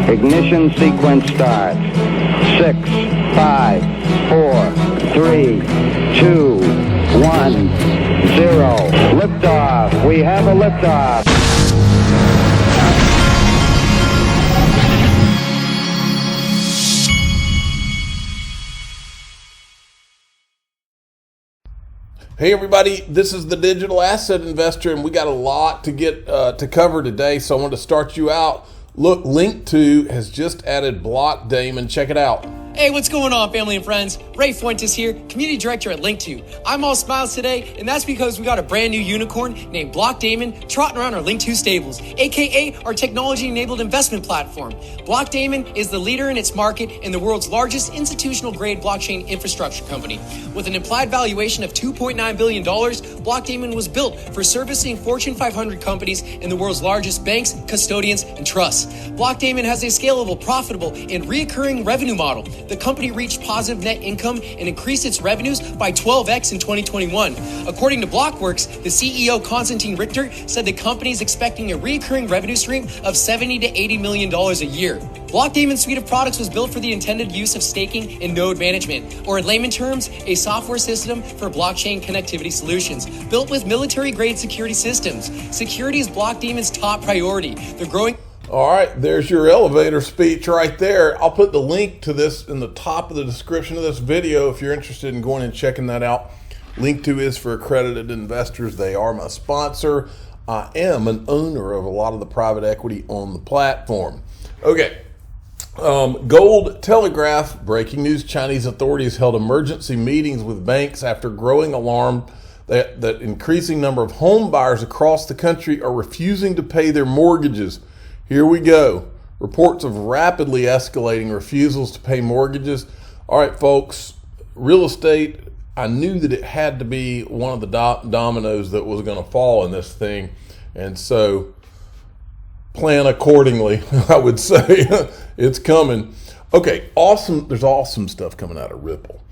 Ignition sequence starts. 6, 5, 4, 3, 2, 1, 0. Liftoff. We have a liftoff. Hey everybody, this is the Digital Asset Investor, and we got a lot to get to cover today, so I want to start you out. Look, Link2 has just added Block Daemon. Check it out. Hey, what's going on, family and friends? Ray Fuentes here, Community Director at Link2. I'm all smiles today, and that's because we got a brand new unicorn named Block Daemon trotting around our Link2 stables, aka our technology-enabled investment platform. Block Daemon is the leader in its market and the world's largest institutional-grade blockchain infrastructure company. With an implied valuation of $2.9 billion, Block Daemon was built for servicing Fortune 500 companies and the world's largest banks, custodians, and trusts. Block Daemon has a scalable, profitable, and reoccurring revenue model. The company reached positive net income and increased its revenues by 12x in 2021. According to Blockworks, the CEO Konstantin Richter said the company is expecting a recurring revenue stream of $70 to $80 million a year. Block Daemon's suite of products was built for the intended use of staking and node management, or in layman terms, a software system for blockchain connectivity solutions, built with military-grade security systems. Security is Block Daemon's top priority. They're growing. All right, there's your elevator speech right there. I'll put the link to this in the top of the description of this video if you're interested in going and checking that out. Link2 is for accredited investors. They are my sponsor. I am an owner of a lot of the private equity on the platform. Okay, Gold Telegraph, breaking news, Chinese authorities held emergency meetings with banks after growing alarm that increasing number of home buyers across the country are refusing to pay their mortgages. Here we go. Reports of rapidly escalating refusals to pay mortgages. All right, folks, real estate, I knew that it had to be one of the dominoes that was going to fall in this thing. And so plan accordingly, I would say. It's coming. Okay, awesome. There's awesome stuff coming out of Ripple.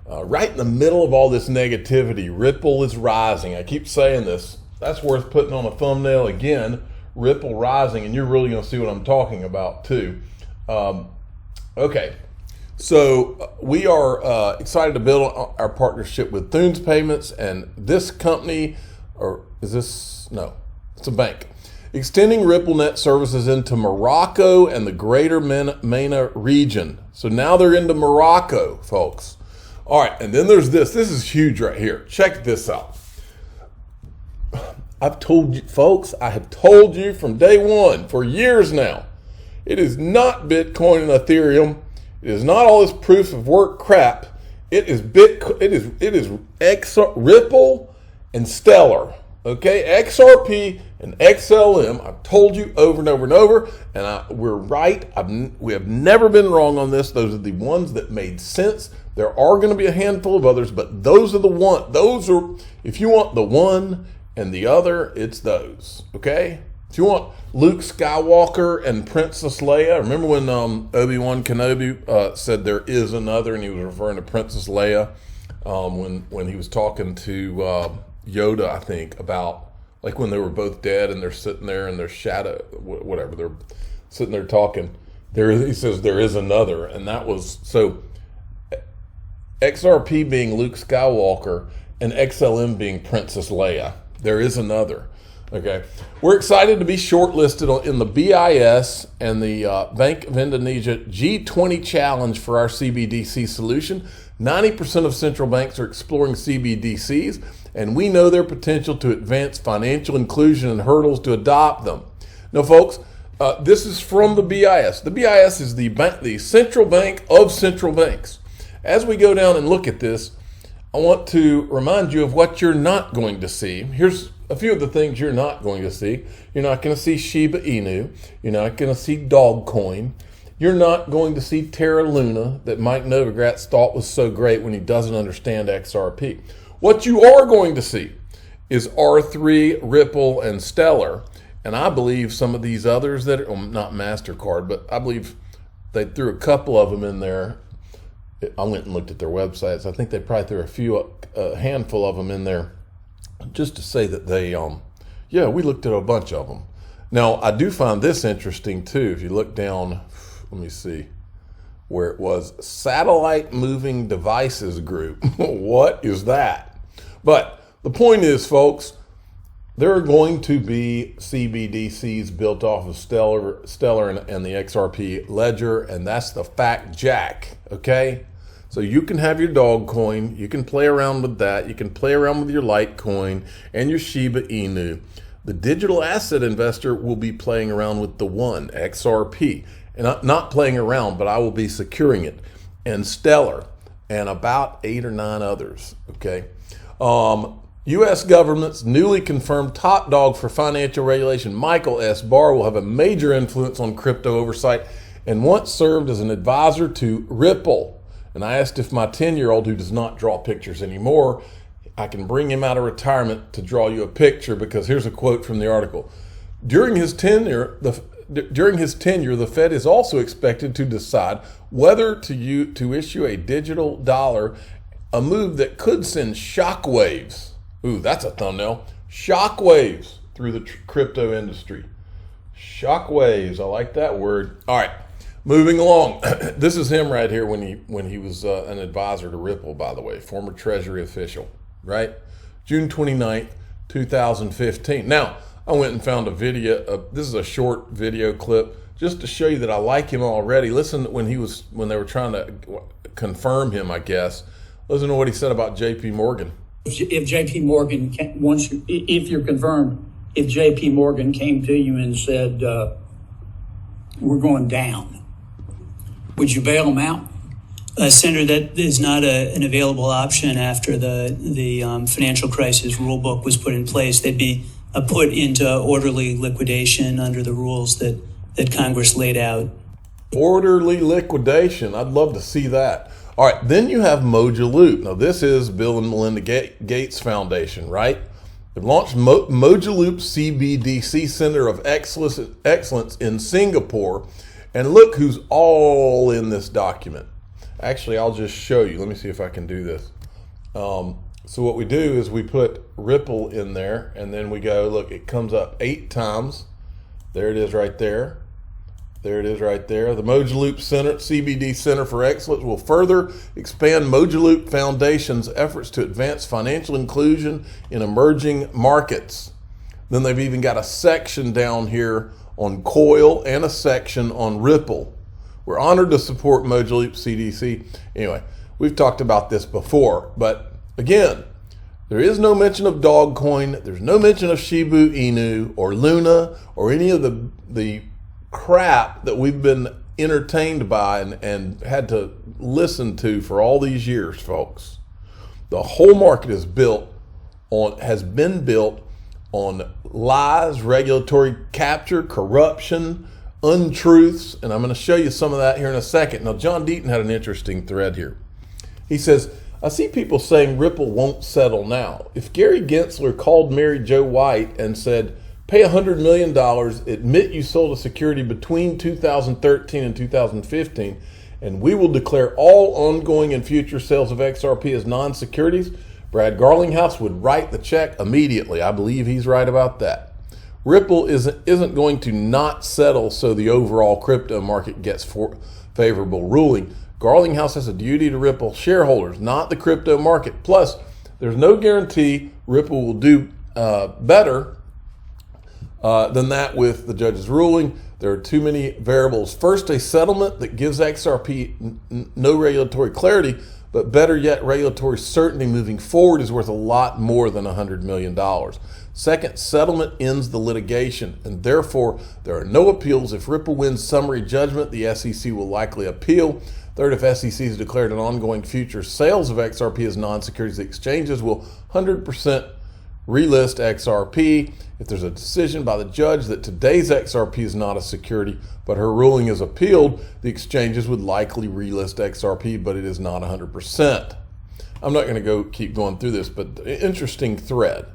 Right in the middle of all this negativity, Ripple is rising. I keep saying this. That's worth putting on a thumbnail again. Ripple rising, and you're really going to see what I'm talking about too. Okay, so we are excited to build our partnership with Thunes Payments, and this company, or is this, no, it's a bank, extending RippleNet services into Morocco and the greater MENA region. So now they're into Morocco, folks. All right, and then there's this. This is huge right here. Check this out. I've told you, folks, I have told you from day one, for years now, it is not Bitcoin and Ethereum. It is not all this proof of work crap. It is Bitcoin. It is Ripple and Stellar. Okay, XRP and XLM. I've told you over and over and over, and we're right. We have never been wrong on this. Those are the ones that made sense. There are going to be a handful of others, but those are the one. Those are, if you want the one and the other, it's those, okay? If you want Luke Skywalker and Princess Leia, remember when Obi-Wan Kenobi said there is another, and he was referring to Princess Leia when he was talking to Yoda, I think, about like when they were both dead and they're sitting there in their shadow, whatever, they're sitting there talking. He says there is another, and that was, so XRP being Luke Skywalker and XLM being Princess Leia. There is another. Okay, we're excited to be shortlisted in the BIS and the Bank of Indonesia G20 challenge for our CBDC solution. 90% of central banks are exploring CBDCs, and we know their potential to advance financial inclusion and hurdles to adopt them. Now, folks, this is from the BIS. The BIS is the central bank of central banks. As we go down and look at this, I want to remind you of what you're not going to see. Here's a few of the things you're not going to see. You're not going to see Shiba Inu. You're not going to see Dogcoin. You're not going to see Terra Luna that Mike Novogratz thought was so great when he doesn't understand XRP. What you are going to see is R3, Ripple, and Stellar. And I believe some of these others that are, well, not MasterCard, but I believe they threw a couple of them in there. I went and looked at their websites. I think they probably threw a handful of them in there just to say that they, yeah, we looked at a bunch of them. Now, I do find this interesting too. If you look down, let me see, where it was Satellite Moving Devices Group. What is that? But the point is, folks, there are going to be CBDCs built off of Stellar and the XRP ledger, and that's the fact jack, okay? So you can have your dog coin, you can play around with that, you can play around with your Litecoin and your Shiba Inu. The digital asset investor will be playing around with the one, XRP, and not playing around, but I will be securing it, and Stellar, and about 8 or 9 others, okay? U.S. government's newly confirmed top dog for financial regulation, Michael S. Barr, will have a major influence on crypto oversight and once served as an advisor to Ripple. And I asked if my 10-year-old, who does not draw pictures anymore, I can bring him out of retirement to draw you a picture, because here's a quote from the article. During his tenure, the Fed is also expected to decide whether to issue a digital dollar, a move that could send shockwaves. Ooh, that's a thumbnail. Shockwaves through the crypto industry. Shockwaves, I like that word. All right, moving along. This is him right here when he was an advisor to Ripple, by the way, former Treasury official, right? June 29th, 2015. Now, I went and found a video. This is a short video clip just to show you that I like him already. Listen, when they were trying to confirm him, I guess. Listen to what he said about J.P. Morgan. If J.P. Morgan, if you're confirmed, if J.P. Morgan came to you and said, we're going down, would you bail them out? Senator, that is not an available option after the financial crisis rule book was put in place. They'd be put into orderly liquidation under the rules that Congress laid out. Orderly liquidation. I'd love to see that. All right, then you have Mojo Loop. Now, this is Bill and Melinda Gates Foundation, right? They've launched Mojo Loop CBDC Center of Excellence in Singapore. And look who's all in this document. Actually, I'll just show you. Let me see if I can do this. So what we do is we put Ripple in there, and then we go, look, it comes up 8 times. There it is right there. There it is right there. The Mojo Loop Center, CBD Center for Excellence, will further expand Mojo Loop Foundation's efforts to advance financial inclusion in emerging markets. Then they've even got a section down here on Coil and a section on Ripple. We're honored to support Mojo Loop CDC. Anyway, we've talked about this before, but again, there is no mention of Dogcoin. There's no mention of Shiba Inu or Luna or any of the crap that we've been entertained by and had to listen to for all these years, folks. The whole market has been built on lies, regulatory capture, corruption, untruths, and I'm going to show you some of that here in a second. Now, John Deaton had an interesting thread here. He says, I see people saying Ripple won't settle now. If Gary Gensler called Mary Jo White and said, pay $100 million, admit you sold a security between 2013 and 2015, and we will declare all ongoing and future sales of XRP as non-securities, Brad Garlinghouse would write the check immediately. I believe he's right about that. Ripple isn't going to not settle so the overall crypto market gets favorable ruling. Garlinghouse has a duty to Ripple shareholders, not the crypto market. Plus, there's no guarantee Ripple will do better than that with the judge's ruling. There are too many variables. First, a settlement that gives XRP no regulatory clarity, but better yet, regulatory certainty moving forward is worth a lot more than $100 million. Second, settlement ends the litigation, and therefore there are no appeals. If Ripple wins summary judgment, the SEC will likely appeal. Third, if SEC has declared an ongoing future sales of XRP as non-securities, exchanges will 100% relist XRP. If there's a decision by the judge that today's XRP is not a security, but her ruling is appealed, the exchanges would likely relist XRP, but it is not 100%. I'm not going to keep going through this, but interesting thread.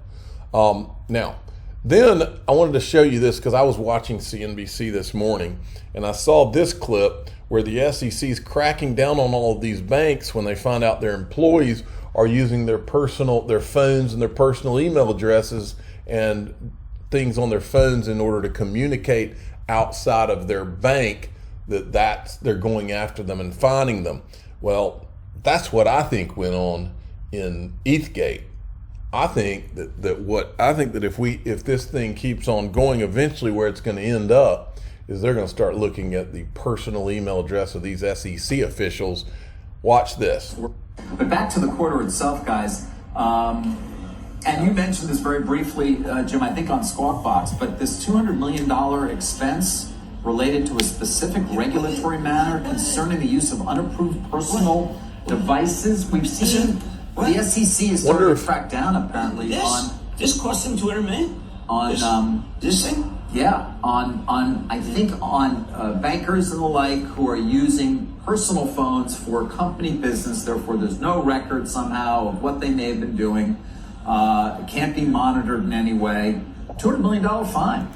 Now, then I wanted to show you this because I was watching CNBC this morning, and I saw this clip where the SEC is cracking down on all of these banks when they find out their employees are using their phones and their personal email addresses and things on their phones in order to communicate outside of their bank, they're going after them and finding them. Well, that's what I think went on in ETHgate. I think that if this thing keeps on going, eventually where it's going to end up is they're going to start looking at the personal email address of these SEC officials. Watch this. But back to the quarter itself, guys. And you mentioned this very briefly, Jim, I think on Squawk Box, but this $200 million expense related to a specific regulatory matter concerning the use of unapproved personal devices. We've seen the SEC is starting to crack down apparently on this cost them $200 million on this thing. Yeah, I think on bankers and the like who are using personal phones for company business. Therefore, there's no record somehow of what they may have been doing. It can't be monitored in any way. $200 million fine.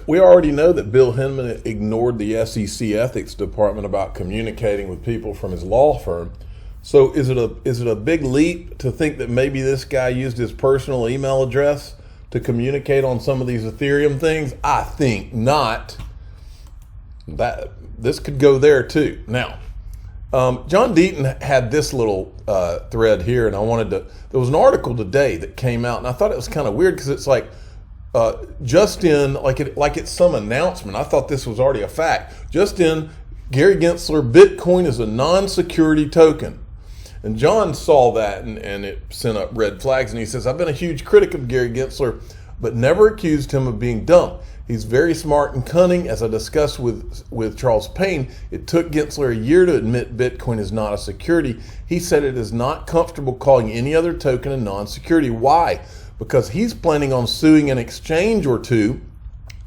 We already know that Bill Hinman ignored the SEC ethics department about communicating with people from his law firm. So is it a big leap to think that maybe this guy used his personal email address to communicate on some of these Ethereum things? I think not. That this could go there too. Now, John Deaton had this little thread here, and there was an article today that came out, and I thought it was kind of weird because it's like just in, like it's some announcement. I thought this was already a fact. Just in, Gary Gensler, Bitcoin is a non-security token. And John saw that and it sent up red flags, and he says, I've been a huge critic of Gary Gensler, but never accused him of being dumb. He's very smart and cunning. As I discussed with Charles Payne, it took Gensler a year to admit Bitcoin is not a security. He said it is not comfortable calling any other token a non-security. Why? Because he's planning on suing an exchange or two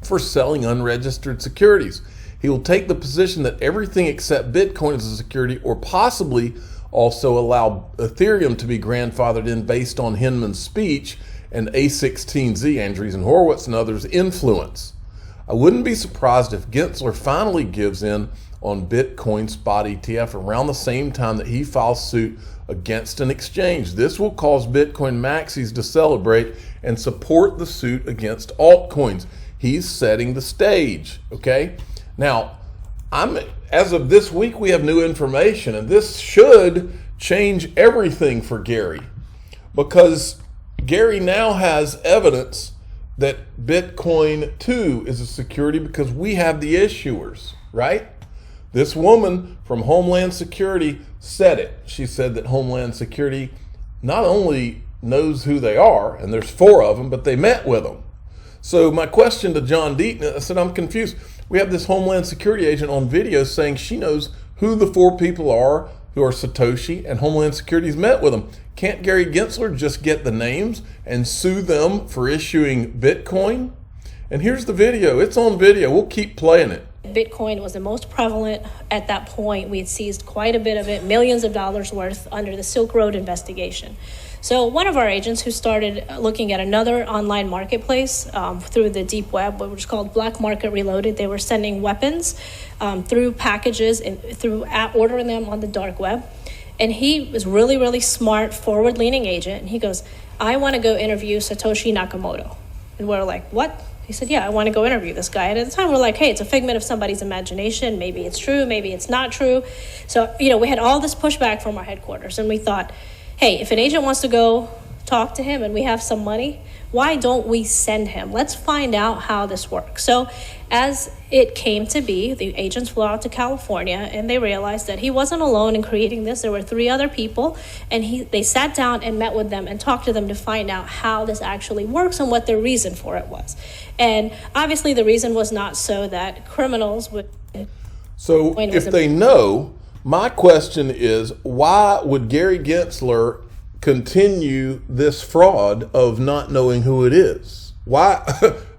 for selling unregistered securities. He will take the position that everything except Bitcoin is a security, or possibly also allow Ethereum to be grandfathered in based on Hinman's speech and A16Z, Andreessen Horowitz, and others' influence. I wouldn't be surprised if Gensler finally gives in on Bitcoin spot ETF around the same time that he files suit against an exchange. This will cause Bitcoin maxis to celebrate and support the suit against altcoins. He's setting the stage, okay? Now, as of this week, we have new information, and this should change everything for Gary, because Gary now has evidence that Bitcoin too is a security because we have the issuers, right? This woman from Homeland Security said it. She said that Homeland Security not only knows who they are, and there's 4 of them, but they met with them. So my question to John Deaton, I said, I'm confused. We have this Homeland Security agent on video saying she knows who the 4 people are who are Satoshi, and Homeland Security's met with them. Can't Gary Gensler just get the names and sue them for issuing Bitcoin? And here's the video. It's on video. We'll keep playing it. Bitcoin was the most prevalent at that point. We had seized quite a bit of it, millions of dollars worth, under the Silk Road investigation. So one of our agents who started looking at another online marketplace through the deep web, which is called Black Market Reloaded, they were sending weapons through packages and ordering them on the dark web. And he was really, really smart, forward-leaning agent. And he goes, I want to go interview Satoshi Nakamoto. And we're like, what? He said, yeah, I want to go interview this guy. And at the time, we're like, hey, it's a figment of somebody's imagination. Maybe it's true. Maybe it's not true. So, we had all this pushback from our headquarters. And we thought, hey, if an agent wants to go talk to him and we have some money, why don't we send him? Let's find out how this works. So as it came to be, the agents flew out to California, and they realized that he wasn't alone in creating this. There were 3 other people, and they sat down and met with them and talked to them to find out how this actually works and what their reason for it was. And obviously the reason was not so that criminals would... So if they know, my question is, why would Gary Gensler continue this fraud of not knowing who it is? Why?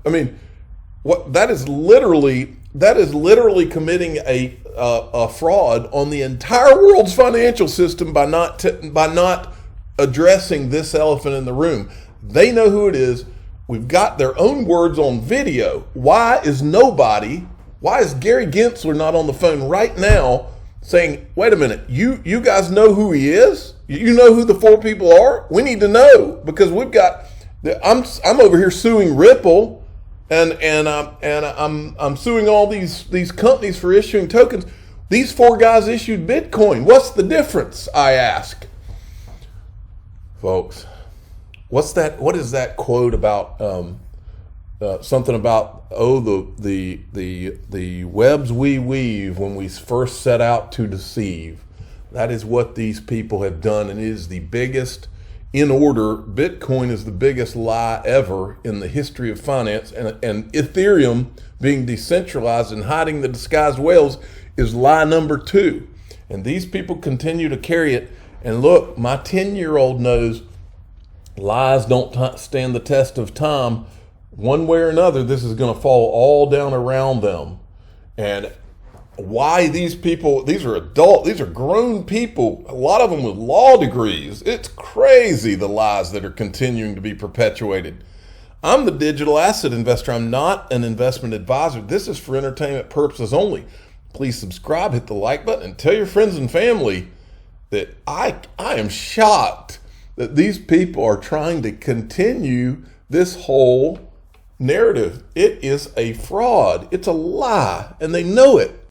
I mean, that is literally committing a fraud on the entire world's financial system by not addressing this elephant in the room. They know who it is. We've got their own words on video. Why is Gary Gensler not on the phone right now saying, wait a minute, you guys know who he is? You know who the 4 people are? We need to know, because I'm over here suing Ripple, and I'm suing all these companies for issuing tokens. These 4 guys issued Bitcoin. What's the difference, I ask? Folks, what is that quote about something about the webs we weave when we first set out to deceive? That is what these people have done, and it is the biggest, in order, Bitcoin is the biggest lie ever in the history of finance, and Ethereum being decentralized and hiding the disguised whales is lie number 2. And these people continue to carry it. And look, my 10-year-old knows lies don't stand the test of time. One way or another, this is going to fall all down around them. And why these people, these are grown people, a lot of them with law degrees. It's crazy, the lies that are continuing to be perpetuated. I'm the digital asset investor. I'm not an investment advisor. This is for entertainment purposes only. Please subscribe, hit the like button, and tell your friends and family that I am shocked that these people are trying to continue this whole narrative. It is a fraud. It's a lie, and they know it.